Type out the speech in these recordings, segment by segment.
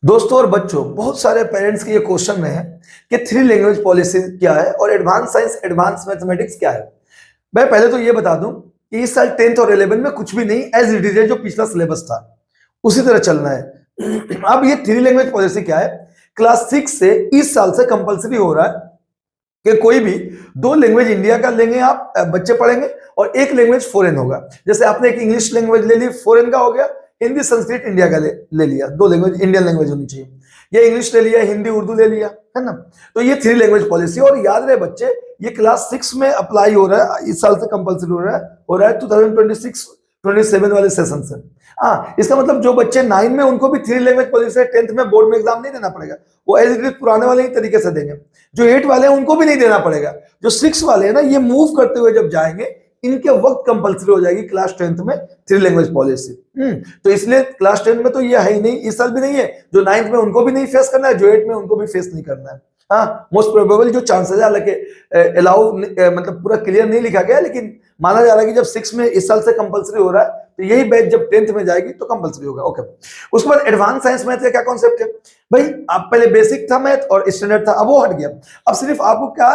दोस्तों और बच्चों, बहुत सारे पेरेंट्स के ये क्वेश्चन में है कि थ्री लैंग्वेज पॉलिसी क्या है और एडवांस साइंस एडवांस मैथमेटिक्स क्या है। मैं पहले तो ये बता दूं कि इस साल 10th और 11 में कुछ भी नहीं, एज इट इज है, जो पिछला सिलेबस था उसी तरह चलना है। अब ये थ्री लैंग्वेज पॉलिसी क्या है, क्लास 6 से इस साल से कंपलसरी हो रहा है कि कोई भी दो लैंग्वेज इंडिया का लेंगे आप, बच्चे पढ़ेंगे, और एक लैंग्वेज फॉरेन होगा। जैसे आपने एक इंग्लिश लैंग्वेज ले ली, फॉरेन का हो गया, हिंदी संस्कृत इंडिया का ले लिया, दो लैंग्वेज इंडियन लैंग्वेज होनी चाहिए। या इंग्लिश ले लिया, हिंदी उर्दू ले लिया, है ना। तो ये थ्री लैंग्वेज पॉलिसी, और याद रहे बच्चे, ये क्लास 6 में अप्लाई हो रहा है, इस साल से कंपलसरी हो रहा है 2026-27 वाले सेशन से। हाँ, इसका मतलब जो बच्चे 9 में, उनको भी थ्री लैंग्वेज पॉलिसी 10th में बोर्ड में एग्जाम नहीं देना पड़ेगा, वो एज इट इज पुराने वाले ही तरीके से देंगे। जो 8 वाले हैं उनको भी नहीं देना पड़ेगा। जो 6 वाले हैं ना, ये मूव करते हुए जब जाएंगे, इनके वक्त कंपलसरी हो जाएगी क्लास 10th में थ्री लैंग्वेज पॉलिसी। तो इसलिए क्लास 10 में तो ये है ही नहीं, इस साल भी नहीं है। जो 9th में उनको भी नहीं फेस करना है, जो 8 में उनको भी फेस नहीं करना है। हाँ, मोस्ट प्रोबेबल जो चांसेस है, हालांकि अलाउ मतलब पूरा क्लियर नहीं लिखा गया, लेकिन माना जा रहा है कि जब 6 में इस साल से कंपलसरी हो रहा है, तो यही बैच जब 10th में जाएगी तो कंपलसरी होगा। ओके, उसके बाद एडवांस साइंस मैथ का क्या कॉन्सेप्ट है भाई? आप पहले बेसिक था मैथ और स्टैंडर्ड था, अब वो हट गया। अब सिर्फ आपको क्या,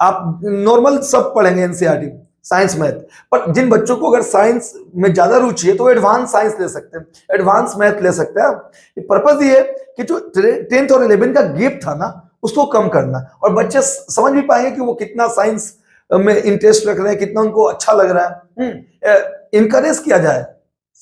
आप नॉर्मल सब पढ़ेंगे एनसीईआरटी साइंस मैथ, पर जिन बच्चों को अगर साइंस में ज्यादा रुचि है तो एडवांस साइंस ले सकते हैं, एडवांस मैथ ले सकते हैं। पर्पज ये है कि जो 10th और 11 का गैप था ना, उसको कम करना, और बच्चे समझ भी पाएंगे कि वो कितना साइंस में इंटरेस्ट रख रहे हैं, कितना उनको अच्छा लग रहा है। इनकरेज किया जाए।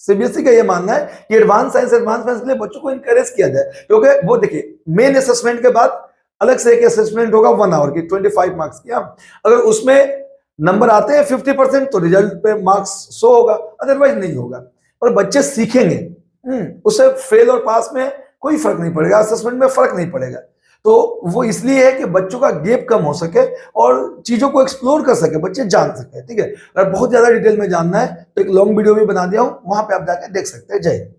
सीबीएसई का ये मानना है कि एडवांस साइंस एडवांस मैथ्स के लिए बच्चों को इनकरेज किया जाए, क्योंकि वो देखिए, मेन असेसमेंट के बाद अलग से एक असेसमेंट होगा 1 आवर की, 25 मार्क्स की। अगर उसमें नंबर आते हैं 50% तो रिजल्ट पे मार्क्स 100 होगा, अदरवाइज नहीं होगा। पर बच्चे सीखेंगे, उससे फेल और पास में कोई फर्क नहीं पड़ेगा, असेसमेंट में फर्क नहीं पड़ेगा। तो वो इसलिए है कि बच्चों का गैप कम हो सके और चीजों को एक्सप्लोर कर सके, बच्चे जान सके। ठीक है, अगर बहुत ज्यादा डिटेल में जानना है तो एक लॉन्ग वीडियो भी बना दिया हूं, वहां पे आप जाकर देख सकते हैं। जय हिंद।